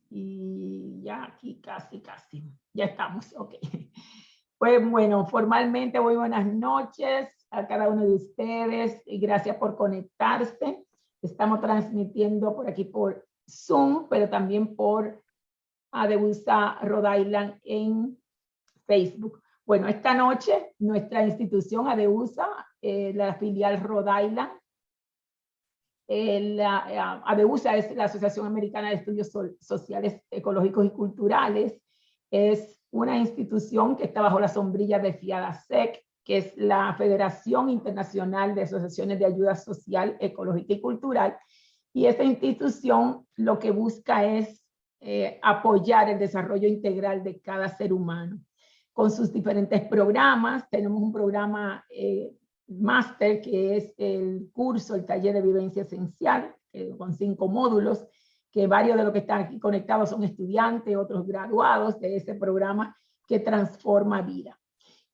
Y ya aquí casi, ya estamos, ok. Pues bueno, formalmente muy buenas noches a cada uno de ustedes y gracias por conectarse. Estamos transmitiendo por aquí por Zoom, pero también por ADEUSA Rhode Island en Facebook. Bueno, esta noche nuestra institución ADEUSA, la filial Rhode Island, ADEUSA es la Asociación Americana de Estudios Sociales, Ecológicos y Culturales. Es una institución que está bajo la sombrilla de FIADASEC, que es la Federación Internacional de Asociaciones de Ayuda Social, Ecológica y Cultural. Y esta institución lo que busca es apoyar el desarrollo integral de cada ser humano con sus diferentes programas. Tenemos un programa máster, que es el curso, el taller de vivencia esencial, con 5 módulos, que varios de los que están aquí conectados son estudiantes, otros graduados de ese programa que transforma vida.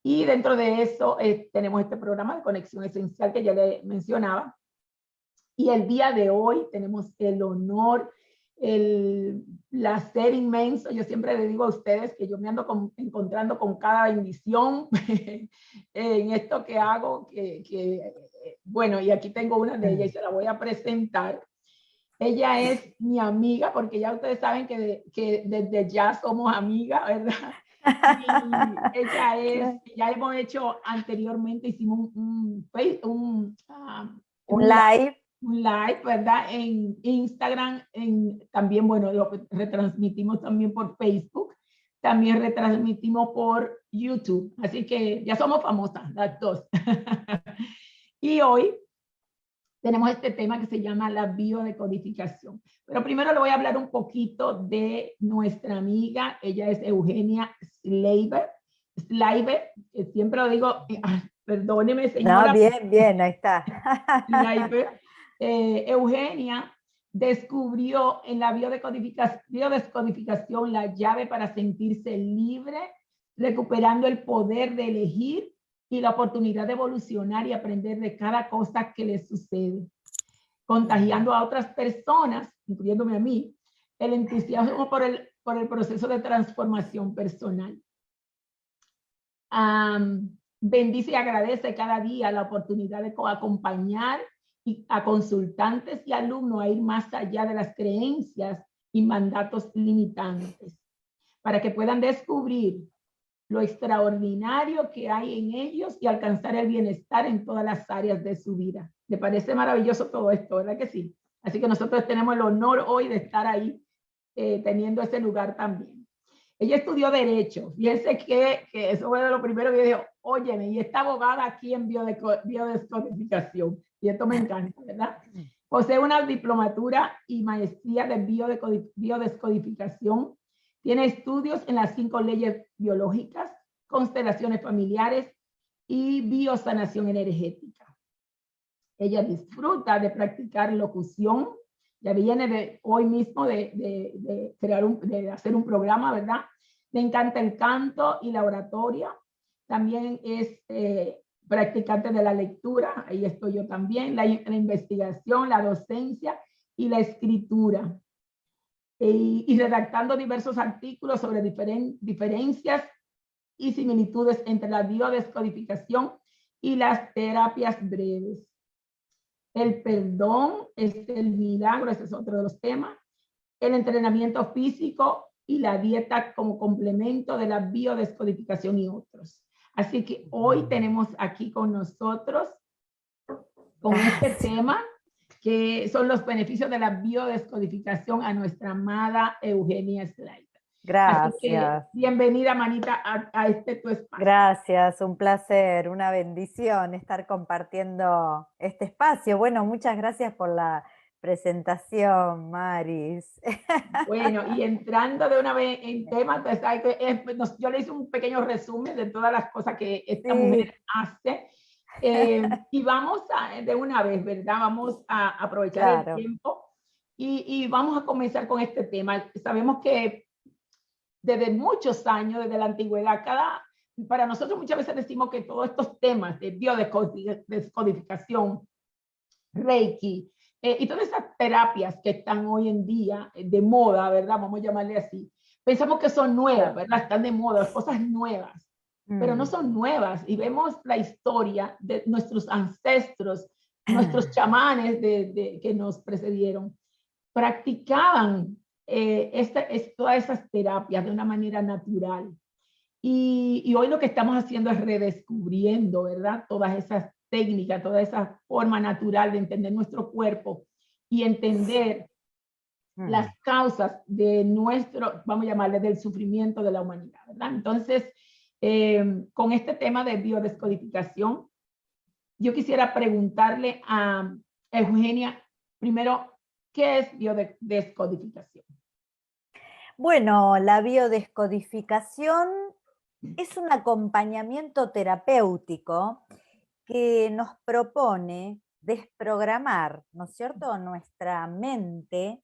Y dentro de eso tenemos este programa de conexión esencial que ya le mencionaba. Y el día de hoy tenemos el honor, el placer inmenso. Yo siempre le digo a ustedes que yo me ando encontrando con cada bendición en esto que hago, bueno, y aquí tengo una de ellas y se la voy a presentar. Ella es mi amiga, porque ya ustedes saben que desde ya somos amigas, ¿verdad? Y ella es, ya hemos hecho anteriormente, hicimos un live. Un live, ¿verdad? En Instagram, también, bueno, lo retransmitimos también por Facebook, también retransmitimos por YouTube, así que ya somos famosas las dos. Y hoy tenemos este tema que se llama la biodecodificación. Pero primero le voy a hablar un poquito de nuestra amiga. Ella es Eugenia Slaver. Siempre lo digo, perdóneme, señora. No, bien, ahí está. Slaver. Eugenia descubrió en la biodescodificación la llave para sentirse libre, recuperando el poder de elegir y la oportunidad de evolucionar y aprender de cada cosa que le sucede, contagiando a otras personas, incluyéndome a mí, el entusiasmo por el proceso de transformación personal. Bendice y agradece cada día la oportunidad de acompañar a consultantes y alumnos a ir más allá de las creencias y mandatos limitantes, para que puedan descubrir lo extraordinario que hay en ellos y alcanzar el bienestar en todas las áreas de su vida. ¿Le parece maravilloso todo esto, verdad que sí? Así que nosotros tenemos el honor hoy de estar ahí teniendo ese lugar también. Ella estudió Derecho. Fíjense que eso fue de lo primero que yo dije, óyeme, y está abogada aquí en biodescodificación. Y esto me encanta, ¿verdad? Posee una diplomatura y maestría de biodescodificación. Tiene estudios en las 5 leyes biológicas, constelaciones familiares y biosanación energética. Ella disfruta de practicar locución. Ya viene de hoy mismo de hacer un programa, ¿verdad? Le encanta el canto y la oratoria. También es practicante de la lectura, ahí estoy yo también, la investigación, la docencia y la escritura. Y redactando diversos artículos sobre diferencias y similitudes entre la biodescodificación y las terapias breves. El perdón es el milagro, ese es otro de los temas. El entrenamiento físico y la dieta como complemento de la biodescodificación y otros. Así que hoy tenemos aquí con nosotros, con este tema, que son los beneficios de la biodescodificación, a nuestra amada Eugenia Slaver. Gracias. Así que bienvenida, manita, a este tu espacio. Gracias, un placer, una bendición estar compartiendo este espacio. Bueno, muchas gracias por la presentación, Maris. Bueno, y entrando de una vez en tema, pues yo le hice un pequeño resumen de todas las cosas que esta mujer hace. Y vamos de una vez, ¿verdad? Vamos a aprovechar el tiempo y vamos a comenzar con este tema. Sabemos que desde muchos años, desde la antigüedad, para nosotros muchas veces decimos que todos estos temas de biodescodificación, Reiki, y todas esas terapias que están hoy en día de moda, ¿verdad? Vamos a llamarle así. Pensamos que son nuevas, ¿verdad? Están de moda, cosas nuevas, pero no son nuevas. Y vemos la historia de nuestros ancestros, nuestros chamanes que nos precedieron, practicaban todas esas terapias de una manera natural. Y hoy lo que estamos haciendo es redescubriendo, ¿verdad? Todas esas técnicas, toda esa forma natural de entender nuestro cuerpo y entender las causas de nuestro, vamos a llamarle, del sufrimiento de la humanidad, ¿verdad? Entonces, con este tema de biodescodificación, yo quisiera preguntarle a Eugenia, primero, ¿qué es biodescodificación? Bueno, la biodescodificación es un acompañamiento terapéutico que nos propone desprogramar, ¿no es cierto?, nuestra mente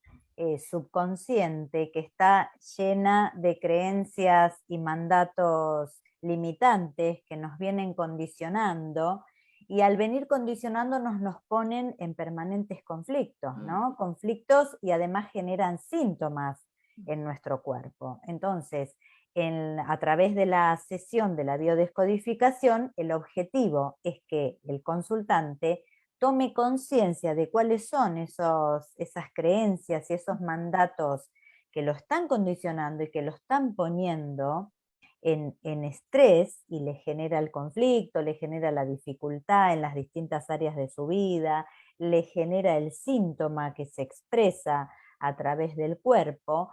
subconsciente, que está llena de creencias y mandatos limitantes que nos vienen condicionando, y al venir condicionándonos nos ponen en permanentes conflictos, ¿no? Conflictos, y además generan síntomas en nuestro cuerpo. Entonces, a través de la sesión de la biodescodificación, el objetivo es que el consultante tome conciencia de cuáles son esas creencias y esos mandatos que lo están condicionando y que lo están poniendo en estrés, y le genera el conflicto, le genera la dificultad en las distintas áreas de su vida, le genera el síntoma que se expresa a través del cuerpo.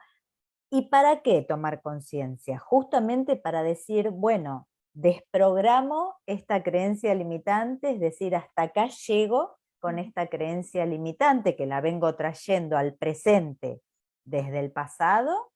¿Y para qué tomar conciencia? Justamente para decir, bueno, desprogramo esta creencia limitante, es decir, hasta acá llego con esta creencia limitante que la vengo trayendo al presente desde el pasado,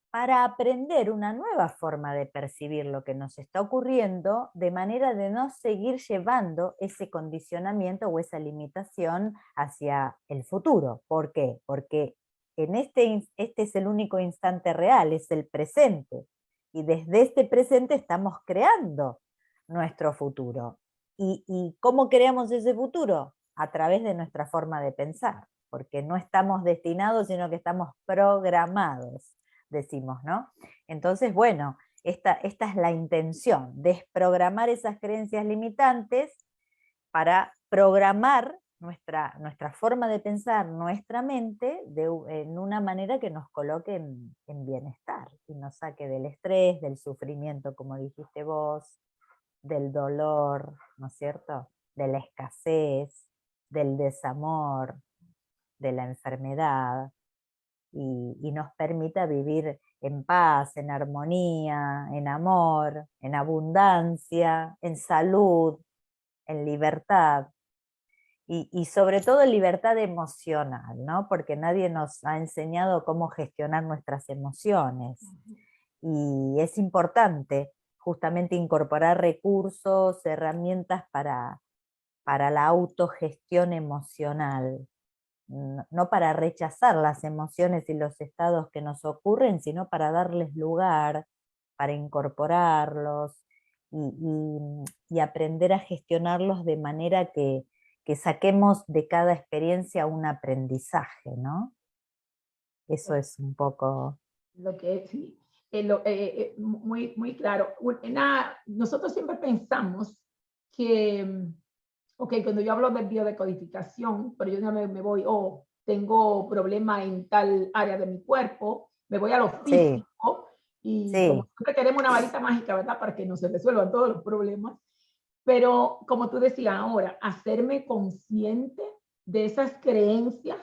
para aprender una nueva forma de percibir lo que nos está ocurriendo, de manera de no seguir llevando ese condicionamiento o esa limitación hacia el futuro. ¿Por qué? Porque este es el único instante real, es el presente. Y desde este presente estamos creando nuestro futuro. ¿Y cómo creamos ese futuro? A través de nuestra forma de pensar, porque no estamos destinados, sino que estamos programados, decimos, ¿no? Entonces, bueno, esta es la intención, desprogramar esas creencias limitantes para programar nuestra forma de pensar, nuestra mente, en una manera que nos coloque en bienestar y nos saque del estrés, del sufrimiento, como dijiste vos, del dolor, ¿no es cierto?, de la escasez, del desamor, de la enfermedad, y nos permita vivir en paz, en armonía, en amor, en abundancia, en salud, en libertad. Y sobre todo en libertad emocional, ¿no? Porque nadie nos ha enseñado cómo gestionar nuestras emociones. Y es importante justamente incorporar recursos, herramientas para la autogestión emocional. No para rechazar las emociones y los estados que nos ocurren, sino para darles lugar, para incorporarlos y aprender a gestionarlos de manera que saquemos de cada experiencia un aprendizaje, ¿no? Eso es un poco... Lo que es, sí, muy, muy claro. Nosotros siempre pensamos que, ok, cuando yo hablo de biodecodificación, pero yo no me voy, tengo problema en tal área de mi cuerpo, me voy a lo Sí, físico, y como sí, siempre queremos una varita mágica, ¿verdad? Para que no se resuelvan todos los problemas. Pero como tú decías ahora, hacerme consciente de esas creencias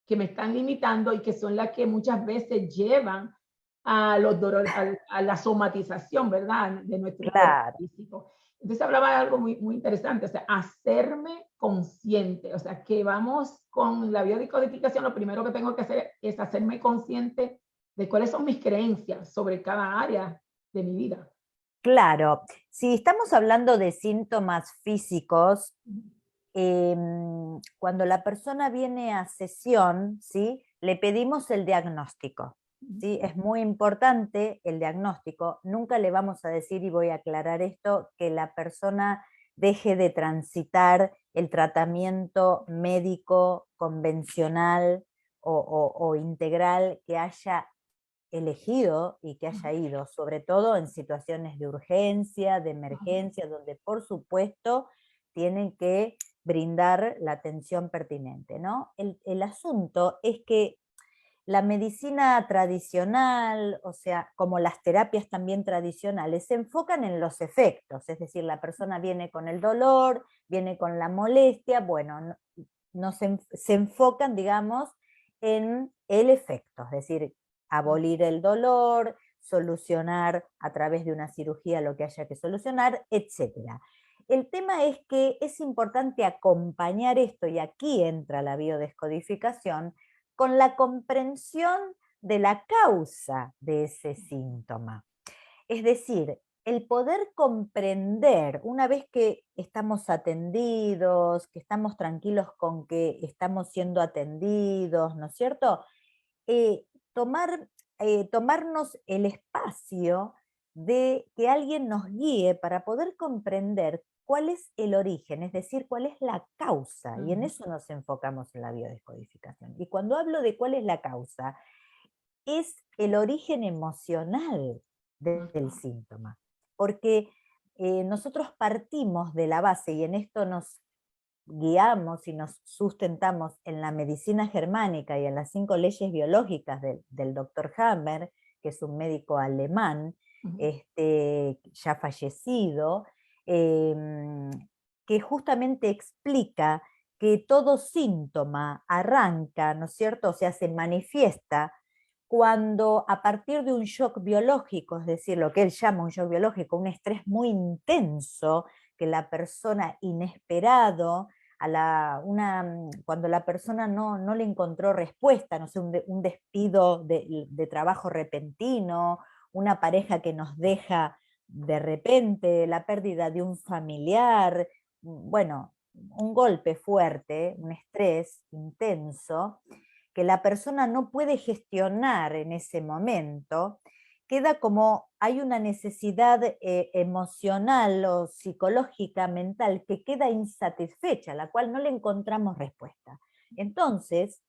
que me están limitando y que son las que muchas veces llevan a los dolores, a la somatización, ¿verdad? De nuestro cuerpo claro. físico. Entonces hablaba de algo muy, muy interesante, o sea, hacerme consciente, o sea, que vamos con la biodecodificación, lo primero que tengo que hacer es hacerme consciente de cuáles son mis creencias sobre cada área de mi vida. Claro, si estamos hablando de síntomas físicos, cuando la persona viene a sesión, ¿sí?, le pedimos el diagnóstico, ¿sí? Es muy importante el diagnóstico. Nunca le vamos a decir, y voy a aclarar esto, que la persona deje de transitar el tratamiento médico convencional o integral que haya elegido y que haya ido, sobre todo en situaciones de urgencia, de emergencia, donde por supuesto tienen que brindar la atención pertinente, ¿no? El asunto es que la medicina tradicional, o sea, como las terapias también tradicionales, se enfocan en los efectos, es decir, la persona viene con el dolor, viene con la molestia, bueno, no se enfocan, digamos, en el efecto, es decir, abolir el dolor, solucionar a través de una cirugía lo que haya que solucionar, etc. El tema es que es importante acompañar esto, y aquí entra la biodescodificación, con la comprensión de la causa de ese síntoma. Es decir, el poder comprender, una vez que estamos atendidos, que estamos tranquilos con que estamos siendo atendidos, ¿no es cierto? Eh, tomar, tomarnos el espacio de que alguien nos guíe para poder comprender cuál es el origen, es decir, cuál es la causa, y en eso nos enfocamos en la biodescodificación. Y cuando hablo de cuál es la causa, es el origen emocional del síntoma, porque nosotros partimos de la base, y en esto nos guiamos y nos sustentamos en la medicina germánica y en las 5 leyes biológicas del doctor Hammer, que es un médico alemán, ya fallecido, que justamente explica que todo síntoma arranca, ¿no es cierto? O sea, se manifiesta cuando a partir de un shock biológico, es decir, lo que él llama un shock biológico, un estrés muy intenso, que la persona inesperado, cuando la persona no le encontró respuesta, no sé, un despido de trabajo repentino, una pareja que nos deja de repente, la pérdida de un familiar, bueno, un golpe fuerte, un estrés intenso, que la persona no puede gestionar en ese momento, queda como hay una necesidad emocional o psicológica, mental, que queda insatisfecha, a la cual no le encontramos respuesta. Entonces,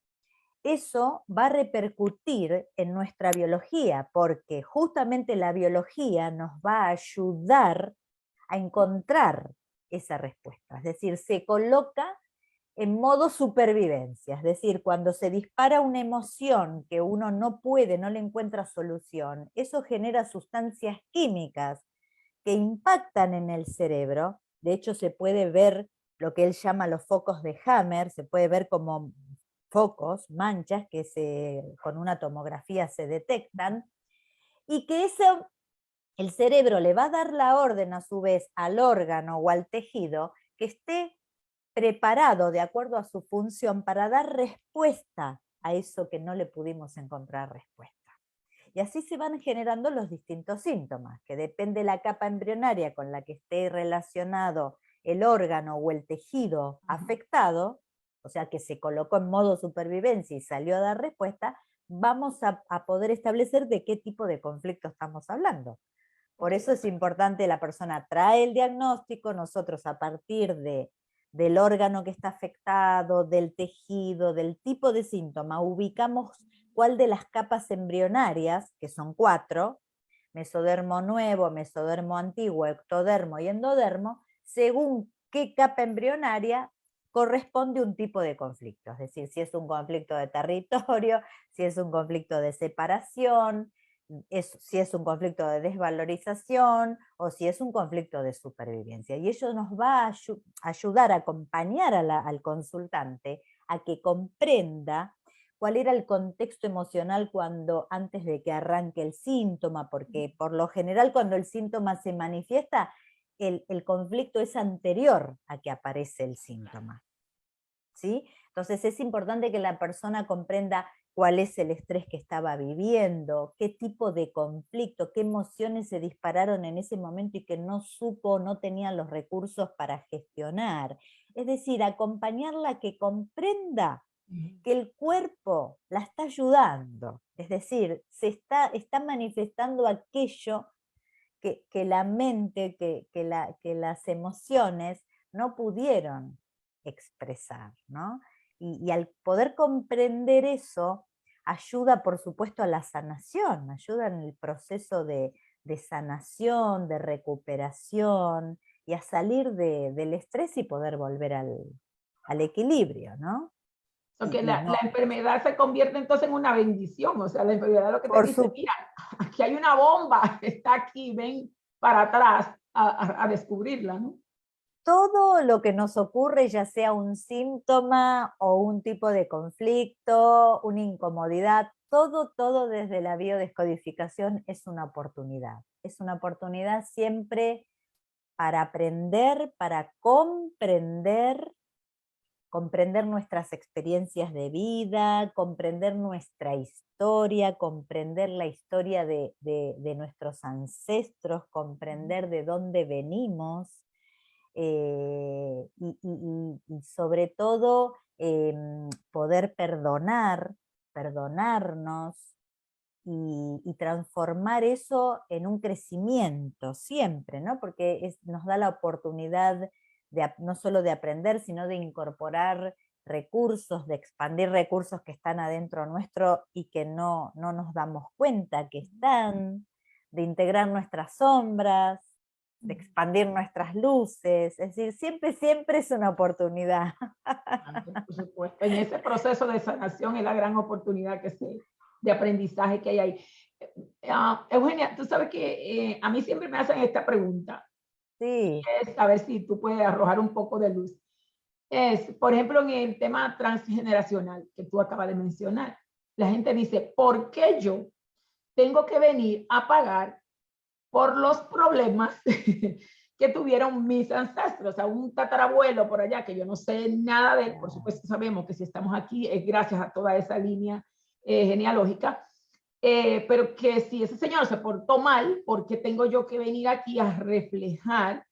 eso va a repercutir en nuestra biología, porque justamente la biología nos va a ayudar a encontrar esa respuesta. Es decir, se coloca en modo supervivencia, es decir, cuando se dispara una emoción que uno no puede, no le encuentra solución, eso genera sustancias químicas que impactan en el cerebro. De hecho, se puede ver lo que él llama los focos de Hammer, se puede ver como focos, manchas que con una tomografía se detectan, y que eso, el cerebro le va a dar la orden a su vez al órgano o al tejido que esté preparado de acuerdo a su función para dar respuesta a eso que no le pudimos encontrar respuesta. Y así se van generando los distintos síntomas, que depende de la capa embrionaria con la que esté relacionado el órgano o el tejido afectado, o sea que se colocó en modo supervivencia y salió a dar respuesta, vamos a poder establecer de qué tipo de conflicto estamos hablando. Por eso es importante, la persona trae el diagnóstico, nosotros a partir del órgano que está afectado, del tejido, del tipo de síntoma, ubicamos cuál de las capas embrionarias, que son 4, mesodermo nuevo, mesodermo antiguo, ectodermo y endodermo, según qué capa embrionaria corresponde un tipo de conflicto. Es decir, si es un conflicto de territorio, si es un conflicto de separación, si es un conflicto de desvalorización o si es un conflicto de supervivencia. Y ello nos va a ayudar a acompañar al consultante a que comprenda cuál era el contexto emocional antes de que arranque el síntoma, porque por lo general cuando el síntoma se manifiesta, el conflicto es anterior a que aparece el síntoma. ¿Sí? Entonces es importante que la persona comprenda cuál es el estrés que estaba viviendo, qué tipo de conflicto, qué emociones se dispararon en ese momento y que no supo, no tenía los recursos para gestionar. Es decir, acompañarla a que comprenda que el cuerpo la está ayudando, es decir, está manifestando aquello que la mente, que las emociones no pudieron expresar, ¿no? Y al poder comprender eso, ayuda, por supuesto, a la sanación, ayuda en el proceso de sanación, de recuperación, y a salir del estrés y poder volver al equilibrio, ¿no? Porque Y la enfermedad se convierte entonces en una bendición, o sea, la enfermedad lo que te por dice, mira, aquí hay una bomba, está aquí, ven para atrás a descubrirla, ¿no? todo lo que nos ocurre, ya sea un síntoma o un tipo de conflicto, una incomodidad, todo desde la biodescodificación es una oportunidad. Es una oportunidad siempre para aprender, para comprender nuestras experiencias de vida, comprender nuestra historia, comprender la historia de nuestros ancestros, comprender de dónde venimos, y sobre todo poder perdonarnos y transformar eso en un crecimiento siempre, ¿no? Porque nos da la oportunidad no solo de aprender, sino de incorporar recursos, de expandir recursos que están adentro nuestro y que no nos damos cuenta que están, de integrar nuestras sombras, de expandir nuestras luces, es decir, siempre es una oportunidad. Por supuesto, en ese proceso de sanación es la gran oportunidad de aprendizaje que hay ahí. Eugenia, tú sabes que a mí siempre me hacen esta pregunta, Sí. es a ver si tú puedes arrojar un poco de luz. Es, por ejemplo, en el tema transgeneracional que tú acabas de mencionar, la gente dice, ¿por qué yo tengo que venir a pagar por los problemas que tuvieron mis ancestros? A un tatarabuelo por allá, que yo no sé nada de él, por supuesto sabemos que si estamos aquí es gracias a toda esa línea genealógica, pero que si ese señor se portó mal, ¿por qué tengo yo que venir aquí a reflejar?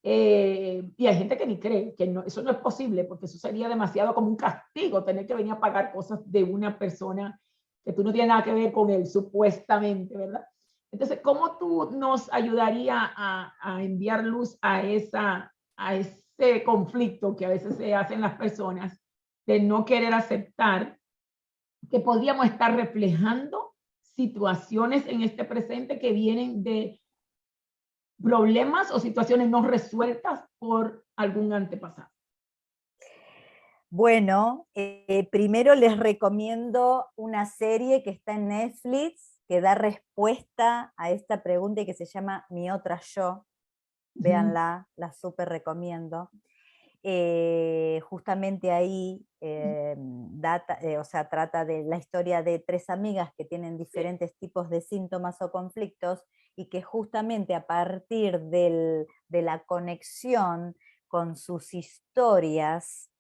Y hay gente que ni cree que no, eso no es posible, porque eso sería demasiado como un castigo, tener que venir a pagar cosas de una persona que tú no tienes nada que ver con él, supuestamente, ¿verdad? Entonces, ¿cómo tú nos ayudaría a enviar luz a ese conflicto que a veces se hacen las personas de no querer aceptar que podríamos estar reflejando situaciones en este presente que vienen de problemas o situaciones no resueltas por algún antepasado? Bueno, primero les recomiendo una serie que está en Netflix que da respuesta a esta pregunta y que se llama Mi otra yo. Véanla, la súper recomiendo. Justamente ahí trata de la historia de tres amigas que tienen diferentes tipos de síntomas o conflictos, y que justamente a partir de la conexión con sus historias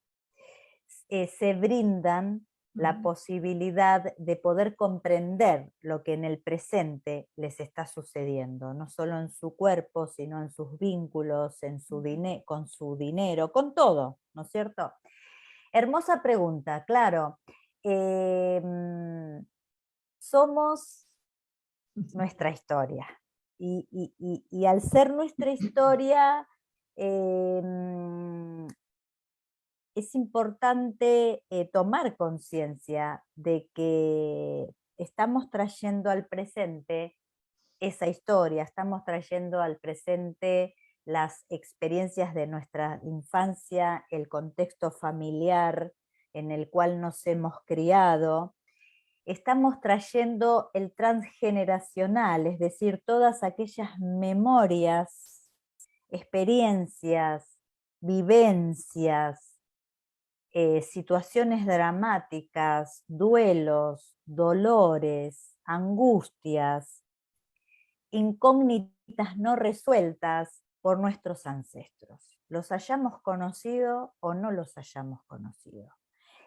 se brindan la posibilidad de poder comprender lo que en el presente les está sucediendo, no solo en su cuerpo, sino en sus vínculos, con su dinero, con todo, ¿no es cierto? Hermosa pregunta, claro. Somos nuestra historia. Y al ser nuestra historia, es importante tomar conciencia de que estamos trayendo al presente esa historia, estamos trayendo al presente las experiencias de nuestra infancia, el contexto familiar en el cual nos hemos criado. Estamos trayendo el transgeneracional, es decir, todas aquellas memorias, experiencias, vivencias, situaciones dramáticas, duelos, dolores, angustias, incógnitas no resueltas por nuestros ancestros, los hayamos conocido o no los hayamos conocido.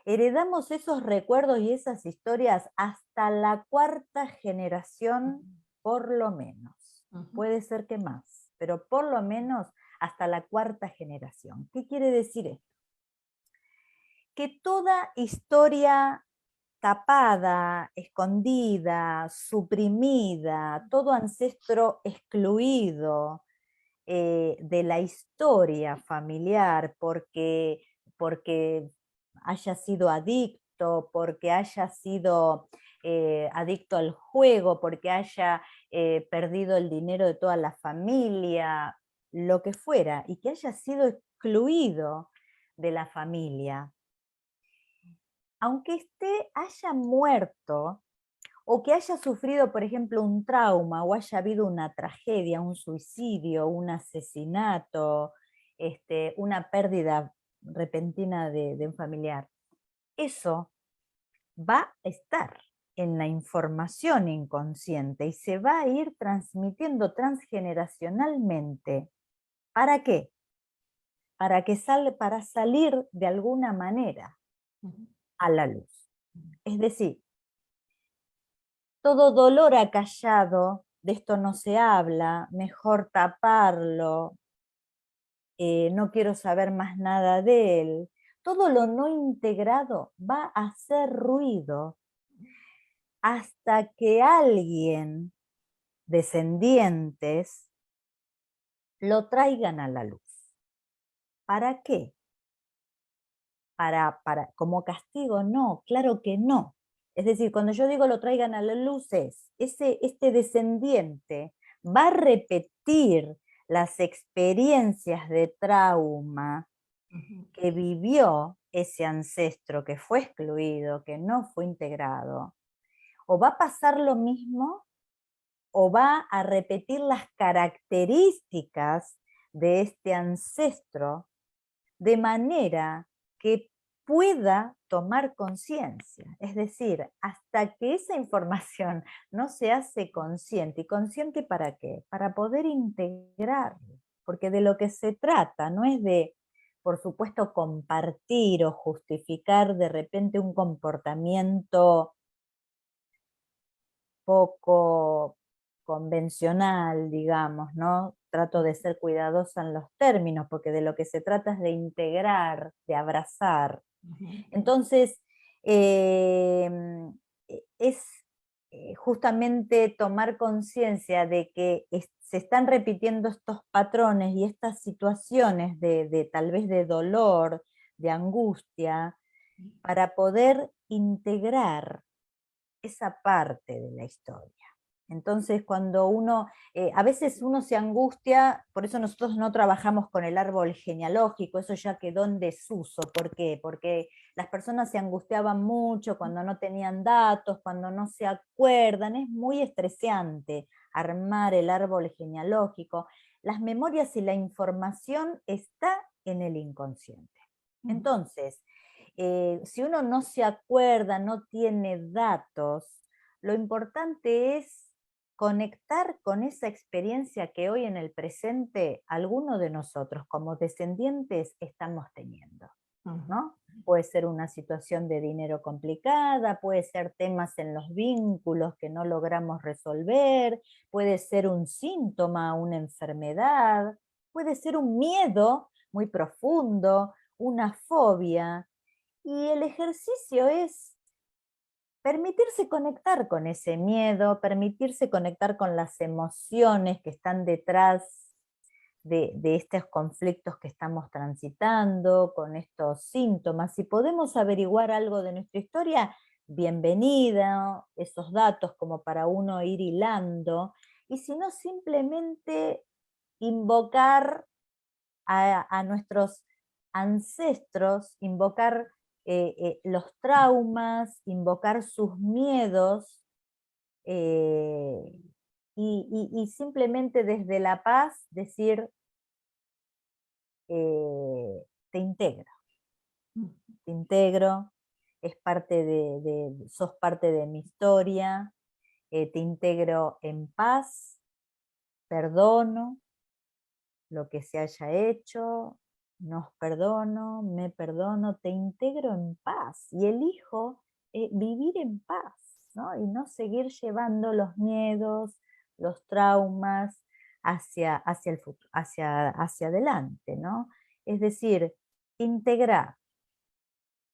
Heredamos esos recuerdos y esas historias hasta la cuarta generación, por lo menos. Puede ser que más, pero por lo menos hasta la cuarta generación. ¿Qué quiere decir esto? Que toda historia tapada, escondida, suprimida, todo ancestro excluido de la historia familiar porque haya sido adicto, porque haya sido adicto al juego, porque haya perdido el dinero de toda la familia, lo que fuera, y que haya sido excluido de la familia. Aunque haya muerto, o que haya sufrido, por ejemplo, un trauma, o haya habido una tragedia, un suicidio, un asesinato, una pérdida repentina de un familiar, eso va a estar en la información inconsciente y se va a ir transmitiendo transgeneracionalmente. ¿Para qué? Para salir de alguna manera a la luz. Es decir, todo dolor acallado, de esto no se habla, mejor taparlo, no quiero saber más nada de él. Todo lo no integrado va a hacer ruido hasta que alguien, descendientes, lo traigan a la luz. ¿Para qué? Como castigo, no, claro que no. Es decir, cuando yo digo lo traigan a la luz es, este descendiente va a repetir las experiencias de trauma que vivió ese ancestro que fue excluido, que no fue integrado. O va a pasar lo mismo, o va a repetir las características de este ancestro de manera que pueda tomar conciencia. Es decir, hasta que esa información no se hace consciente. ¿Y consciente para qué? Para poder integrarlo. Porque de lo que se trata no es de, por supuesto, compartir o justificar de repente un comportamiento poco convencional, digamos, ¿no? Trato de ser cuidadosa en los términos, porque de lo que se trata es de integrar, de abrazar. Entonces, es justamente tomar conciencia de que se están repitiendo estos patrones y estas situaciones de tal vez de dolor, de angustia, para poder integrar esa parte de la historia. Entonces, cuando a veces uno se angustia, por eso nosotros no trabajamos con el árbol genealógico, eso ya quedó en desuso. ¿Por qué? Porque las personas se angustiaban mucho cuando no tenían datos, cuando no se acuerdan, es muy estresante armar el árbol genealógico. Las memorias y la información está en el inconsciente. Entonces, si uno no se acuerda, no tiene datos, lo importante es conectar con esa experiencia que hoy en el presente alguno de nosotros como descendientes estamos teniendo, ¿no? Puede ser una situación de dinero complicada, puede ser temas en los vínculos que no logramos resolver, puede ser un síntoma, una enfermedad, puede ser un miedo muy profundo, una fobia. Y el ejercicio es permitirse conectar con ese miedo, permitirse conectar con las emociones que están detrás de estos conflictos que estamos transitando, con estos síntomas. Si podemos averiguar algo de nuestra historia, bienvenida, esos datos como para uno ir hilando, y si no, simplemente invocar a nuestros ancestros, invocar los traumas, invocar sus miedos, y simplemente desde la paz decir, te integro, sos parte de mi historia, te integro en paz, perdono lo que se haya hecho, nos perdono, me perdono, te integro en paz y elijo vivir en paz, ¿no? Y no seguir llevando los miedos, los traumas hacia el futuro, hacia adelante, ¿no? Es decir, integrar,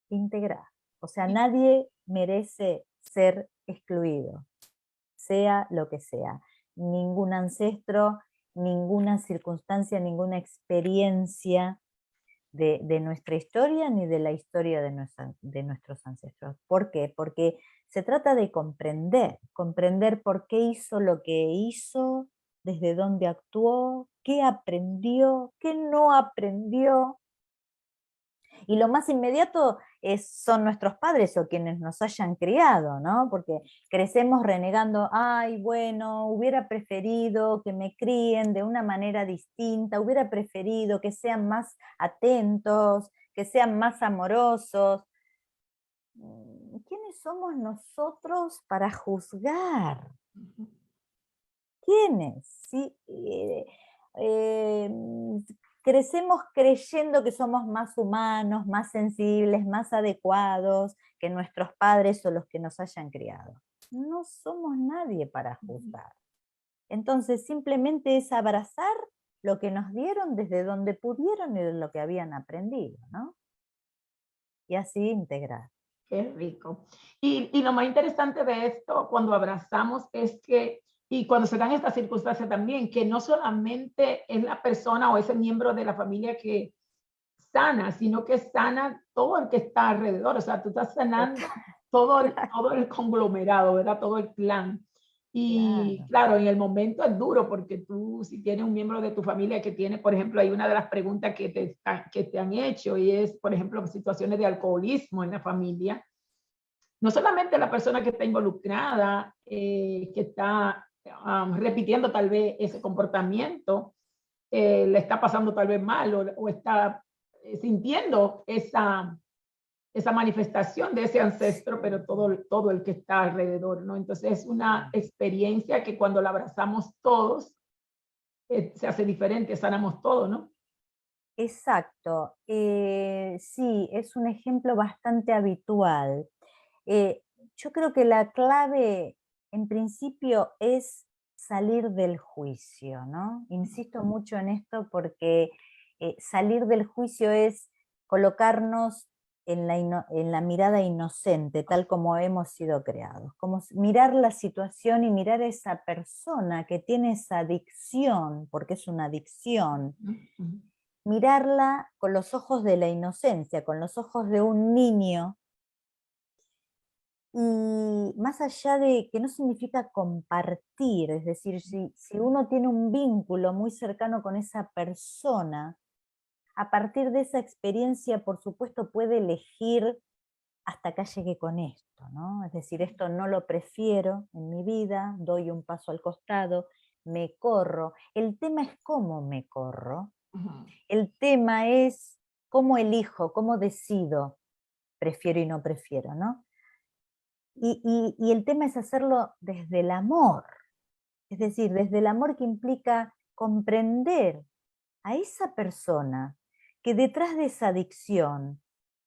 integrar. O sea, nadie merece ser excluido, sea lo que sea. Ningún ancestro, ninguna circunstancia, ninguna experiencia de nuestra historia ni de la historia de nuestros ancestros. ¿Por qué? Porque se trata de comprender por qué hizo lo que hizo, desde dónde actuó, qué aprendió, qué no aprendió. Y lo más inmediato son nuestros padres o quienes nos hayan criado, ¿no? Porque crecemos renegando, ay, bueno, hubiera preferido que me críen de una manera distinta, hubiera preferido que sean más atentos, que sean más amorosos. ¿Quiénes somos nosotros para juzgar? ¿Quiénes? ¿Sí? Eh, Crecemos creyendo que somos más humanos, más sensibles, más adecuados que nuestros padres o los que nos hayan criado. No somos nadie para juzgar. Entonces simplemente es abrazar lo que nos dieron desde donde pudieron y de lo que habían aprendido, ¿no? Y así integrar. Qué rico. Y lo más interesante de esto, cuando abrazamos, es que, y cuando se dan estas circunstancias también, que no solamente es la persona o ese miembro de la familia que sana, sino que sana todo el que está alrededor. O sea, tú estás sanando todo el conglomerado, ¿verdad? Todo el clan. Y claro, en el momento es duro porque tú, si tienes un miembro de tu familia que tiene, por ejemplo, hay una de las preguntas que te han hecho y es, por ejemplo, situaciones de alcoholismo en la familia. No solamente la persona que está involucrada, que está repitiendo tal vez ese comportamiento, le está pasando tal vez mal o está sintiendo esa manifestación de ese ancestro, pero todo el que está alrededor, ¿no? Entonces es una experiencia que cuando la abrazamos todos, se hace diferente, sanamos todo, ¿no? Exacto. Sí, es un ejemplo bastante habitual. Yo creo que la clave, en principio, es salir del juicio, ¿no? Insisto mucho en esto porque salir del juicio es colocarnos en la mirada inocente, tal como hemos sido creados, como mirar la situación y mirar a esa persona que tiene esa adicción, porque es una adicción, mirarla con los ojos de la inocencia, con los ojos de un niño. Y más allá de que no significa compartir, es decir, si uno tiene un vínculo muy cercano con esa persona, a partir de esa experiencia, por supuesto, puede elegir hasta acá llegué con esto, ¿no? Es decir, esto no lo prefiero en mi vida, doy un paso al costado, me corro. El tema es cómo me corro. El tema es cómo elijo, cómo decido, prefiero y no prefiero, ¿no? Y el tema es hacerlo desde el amor, es decir, desde el amor que implica comprender a esa persona que detrás de esa adicción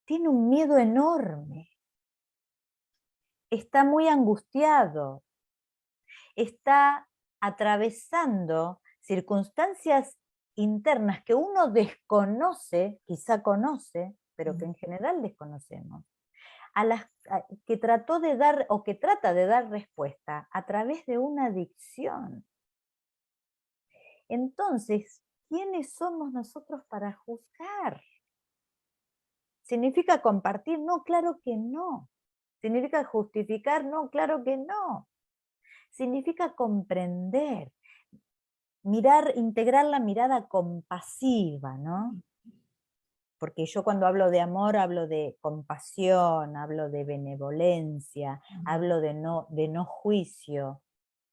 tiene un miedo enorme, está muy angustiado, está atravesando circunstancias internas que uno desconoce, quizá conoce, pero que en general desconocemos, que trató de dar o que trata de dar respuesta a través de una adicción. Entonces, ¿quiénes somos nosotros para juzgar? ¿Significa compartir? No, claro que no. ¿Significa justificar? No, claro que no. Significa comprender, mirar, integrar la mirada compasiva, ¿no? Porque yo cuando hablo de amor hablo de compasión, hablo de benevolencia, hablo de no juicio,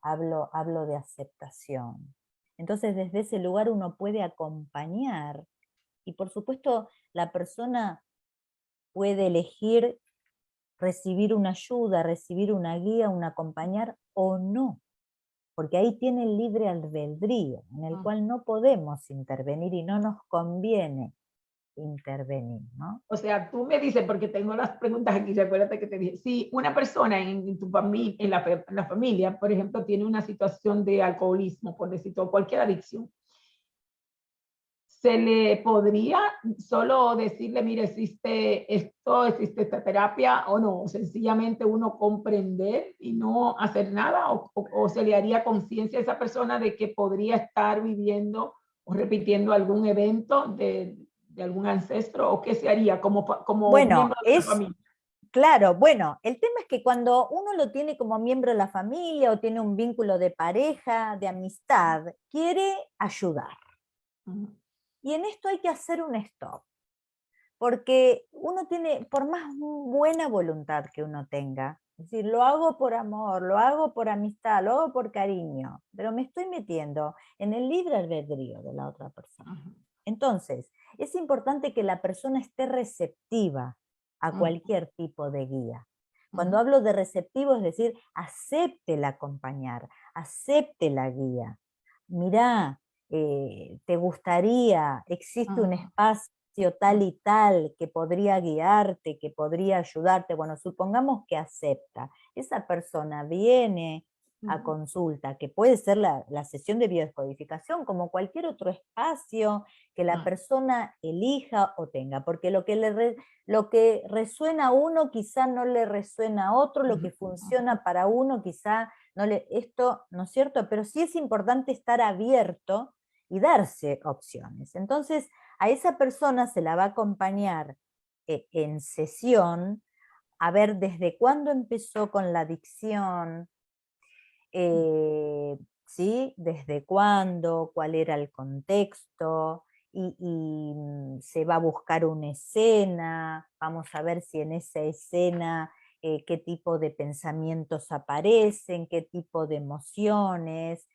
hablo de aceptación. Entonces desde ese lugar uno puede acompañar y por supuesto la persona puede elegir recibir una ayuda, recibir una guía, un acompañar o no, porque ahí tiene el libre albedrío en el cual no podemos intervenir y no nos conviene intervenir, ¿no? O sea, tú me dices, porque tengo las preguntas aquí, recuérdate que te dije, si una persona en tu familia, en la familia, por ejemplo, tiene una situación de alcoholismo, por decir todo, cualquier adicción, ¿se le podría solo decirle, mire, existe esto, existe esta terapia o no? Sencillamente uno comprender y no hacer nada, o se le haría conciencia a esa persona de que podría estar viviendo o repitiendo algún evento de algún ancestro, o qué se haría como Bueno, miembro de la familia. claro, bueno, el tema es que cuando uno lo tiene como miembro de la familia o tiene un vínculo de pareja, de amistad, quiere ayudar. Y en esto hay que hacer un stop, porque uno tiene, por más buena voluntad que uno tenga, es decir, lo hago por amor, lo hago por amistad, lo hago por cariño, pero me estoy metiendo en el libre albedrío de la otra persona. Entonces, es importante que la persona esté receptiva a cualquier tipo de guía. Cuando hablo de receptivo, es decir, acepte el acompañar, acepte la guía. Mirá, te gustaría, existe un espacio tal y tal que podría guiarte, que podría ayudarte. Bueno, supongamos que acepta. Esa persona viene a consulta, que puede ser la sesión de biodescodificación, como cualquier otro espacio que la persona elija o tenga, porque lo que resuena a uno quizá no le resuena a otro, lo que funciona para uno quizá no le, esto, ¿no es cierto? Pero sí es importante estar abierto y darse opciones. Entonces, a esa persona se la va a acompañar en sesión, a ver desde cuándo empezó con la adicción, ¿sí? Desde cuándo, cuál era el contexto, y se va a buscar una escena, vamos a ver si en esa escena qué tipo de pensamientos aparecen, qué tipo de emociones,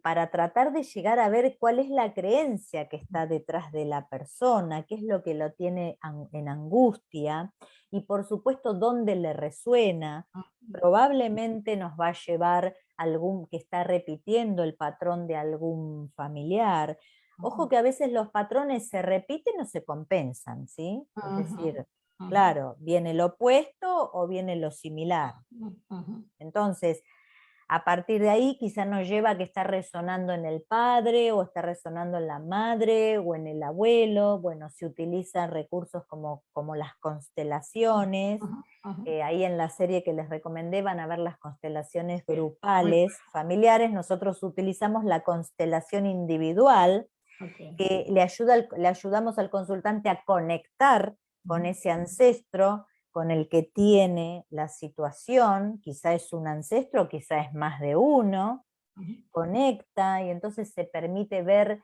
para tratar de llegar a ver cuál es la creencia que está detrás de la persona, qué es lo que lo tiene en angustia, y por supuesto dónde le resuena. Probablemente nos va a llevar algún que está repitiendo el patrón de algún familiar. Ojo que a veces los patrones se repiten o se compensan, ¿sí? Es decir, claro, viene lo opuesto o viene lo similar. Entonces, a partir de ahí quizá nos lleva a que está resonando en el padre, o está resonando en la madre, o en el abuelo. Bueno, se utilizan recursos como las constelaciones. Ahí en la serie que les recomendé van a ver las constelaciones grupales, familiares. Nosotros utilizamos la constelación individual, que le ayudamos al consultante a conectar con ese ancestro con el que tiene la situación. Quizá es un ancestro, quizá es más de uno. Conecta, y entonces se permite ver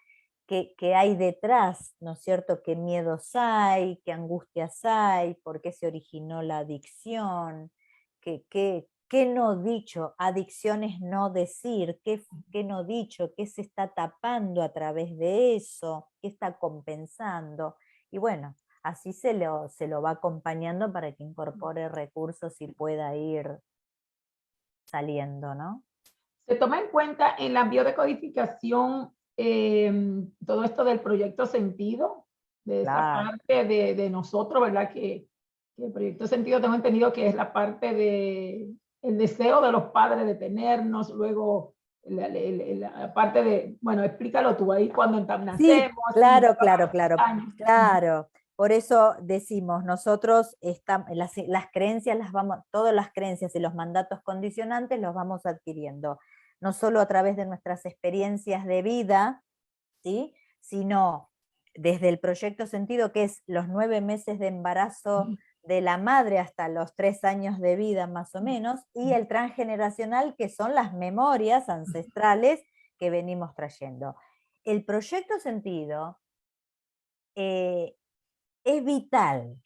qué hay detrás, ¿no es cierto? ¿Qué miedos hay? ¿Qué angustias hay? ¿Por qué se originó la adicción? ¿Qué no dicho? Adicción es no decir. ¿Qué no dicho? ¿Qué se está tapando a través de eso? ¿Qué está compensando? Y bueno, así se lo va acompañando para que incorpore recursos y pueda ir saliendo, ¿no? Se toma en cuenta en la biodecodificación todo esto del proyecto sentido, de esa Claro. parte de nosotros, ¿verdad? Que el proyecto sentido tengo entendido que es la parte de el deseo de los padres de tenernos, luego la parte de, bueno, explícalo tú ahí cuando Sí, nacemos, claro, claro, claro, años. claro. Por eso decimos, nosotros las creencias todas las creencias y los mandatos condicionantes los vamos adquiriendo, no solo a través de nuestras experiencias de vida, ¿sí? Sino desde el proyecto sentido, que es los 9 meses de embarazo de la madre hasta los 3 años de vida más o menos, y el transgeneracional, que son las memorias ancestrales que venimos trayendo. El proyecto sentido es vital,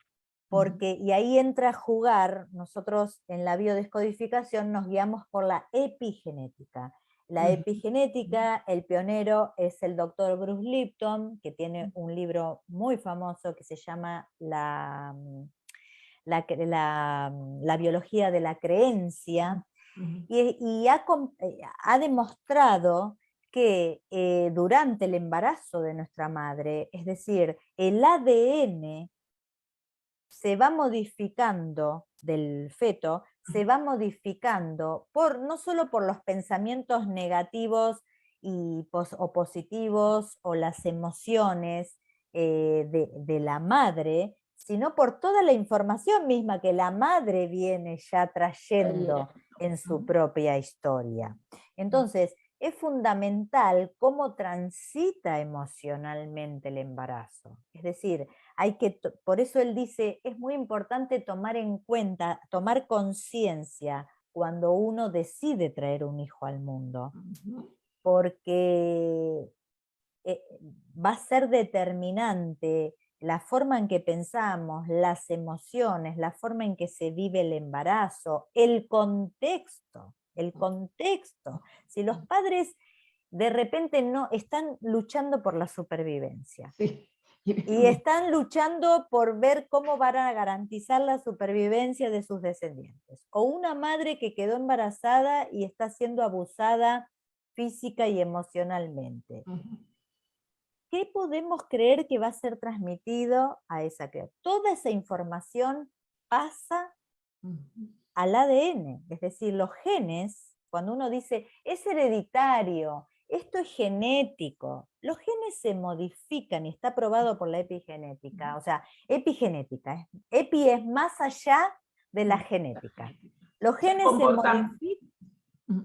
porque, y ahí entra a jugar, nosotros en la biodescodificación nos guiamos por la epigenética. La epigenética, el pionero es el doctor Bruce Lipton, que tiene un libro muy famoso que se llama La biología de la creencia, y ha demostrado que durante el embarazo de nuestra madre, es decir, el ADN se va modificando del feto, se va modificando no solo por los pensamientos negativos o positivos o las emociones de la madre, sino por toda la información misma que la madre viene ya trayendo en su propia historia. Entonces, es fundamental cómo transita emocionalmente el embarazo. Es decir, por eso él dice, es muy importante tomar en cuenta, tomar conciencia cuando uno decide traer un hijo al mundo, porque va a ser determinante la forma en que pensamos, las emociones, la forma en que se vive el embarazo, el contexto. Si los padres de repente no están luchando por la supervivencia, Sí. y están luchando por ver cómo van a garantizar la supervivencia de sus descendientes, o una madre que quedó embarazada y está siendo abusada física y emocionalmente, ¿qué podemos creer que va a ser transmitido a esa criatura? Toda esa información pasa al ADN, es decir, los genes, cuando uno dice, es hereditario, esto es genético, los genes se modifican y está probado por la epigenética, o sea, epigenética, epi es más allá de la genética. Los genes se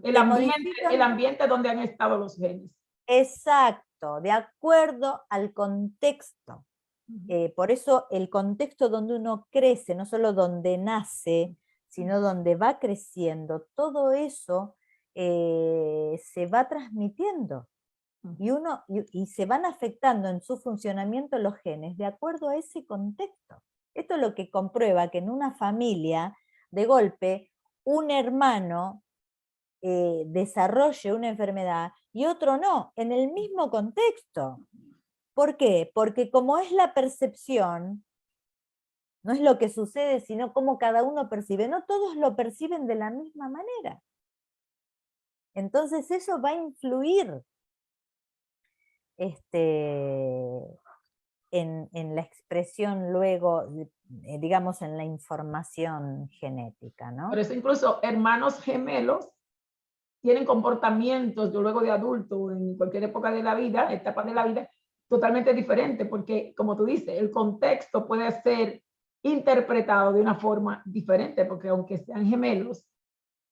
el ambiente donde han estado los genes. Exacto, de acuerdo al contexto. Por eso el contexto donde uno crece, no solo donde nace, sino donde va creciendo, todo eso se va transmitiendo. Y se van afectando en su funcionamiento los genes de acuerdo a ese contexto. Esto es lo que comprueba que en una familia, de golpe, un hermano desarrolle una enfermedad y otro no, en el mismo contexto. ¿Por qué? Porque como es la percepción, no es lo que sucede, sino cómo cada uno percibe. No todos lo perciben de la misma manera. Entonces eso va a influir en la expresión luego, digamos, en la información genética, ¿no? Por eso incluso hermanos gemelos tienen comportamientos, yo luego de adulto, en cualquier época de la vida, etapa de la vida, totalmente diferente, porque como tú dices, el contexto puede ser interpretado de una forma diferente, porque aunque sean gemelos,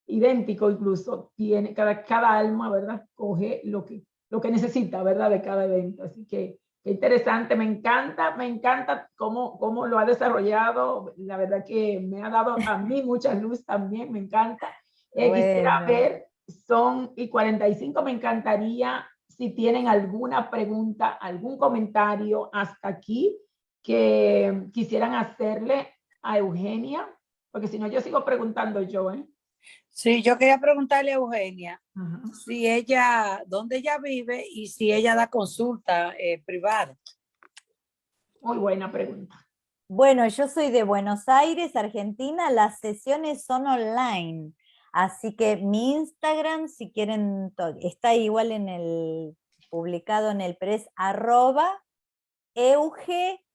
idénticos incluso, tiene cada alma, ¿verdad? Coge lo que necesita, ¿verdad? De cada evento. Así que qué interesante, me encanta cómo lo ha desarrollado. La verdad que me ha dado a mí mucha luz también, me encanta. Bueno. Quisiera ver, son y 45, me encantaría si tienen alguna pregunta, algún comentario hasta aquí que quisieran hacerle a Eugenia, porque si no yo sigo preguntando yo, ¿eh? Sí, yo quería preguntarle a Eugenia si dónde ella vive y si ella da consulta privada. Muy buena pregunta. Bueno, yo soy de Buenos Aires, Argentina, las sesiones son online, así que mi Instagram, si quieren, está igual publicado en el press, @Euge,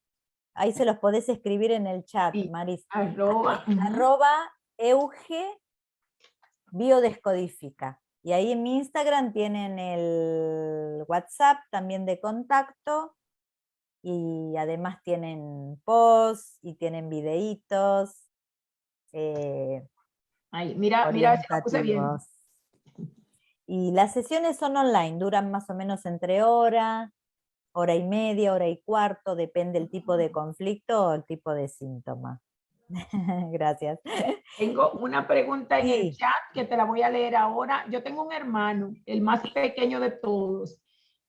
ahí se los podés escribir en el chat, Sí, Maris. @Euge Biodescodifica. Y ahí en mi Instagram tienen el WhatsApp también de contacto, y además tienen posts y tienen videitos. Mira, si lo puse bien. Y las sesiones son online, duran más o menos entre hora y media, hora y cuarto, depende del tipo de conflicto o el tipo de síntoma. Gracias. Tengo una pregunta en el chat que te la voy a leer ahora. Yo tengo un hermano, el más pequeño de todos,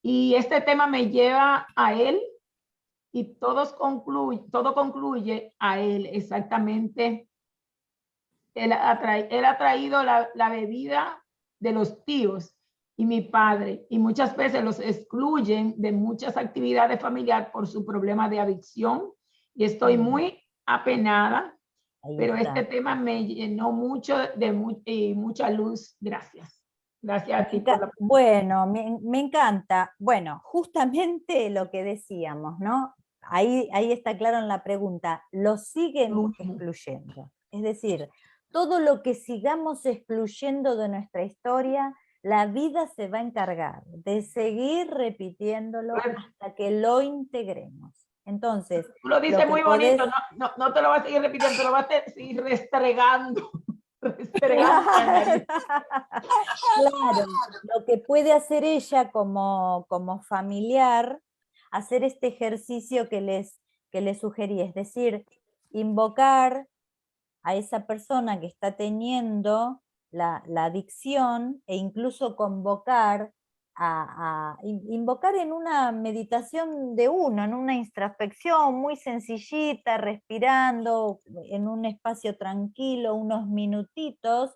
y este tema me lleva a él y todo concluye a él exactamente. Él ha traído la bebida de los tíos y mi padre, y muchas veces los excluyen de muchas actividades familiares por su problema de adicción, y estoy muy apenada, pero este tema me llenó mucho de mucha luz. Gracias. Gracias a ti por la... Bueno, me encanta. Bueno, justamente lo que decíamos, ¿no? Ahí está claro en la pregunta, lo siguen excluyendo. Es decir, todo lo que sigamos excluyendo de nuestra historia, la vida se va a encargar de seguir repitiéndolo hasta que lo integremos. Entonces, tú lo dices muy bonito, no te lo vas a seguir repitiendo, te lo vas a seguir restregando. Claro, lo que puede hacer ella como familiar, hacer este ejercicio que les sugerí, es decir, invocar a esa persona que está teniendo la adicción e incluso convocar invocar en una meditación de uno, en una introspección muy sencillita, respirando en un espacio tranquilo, unos minutitos,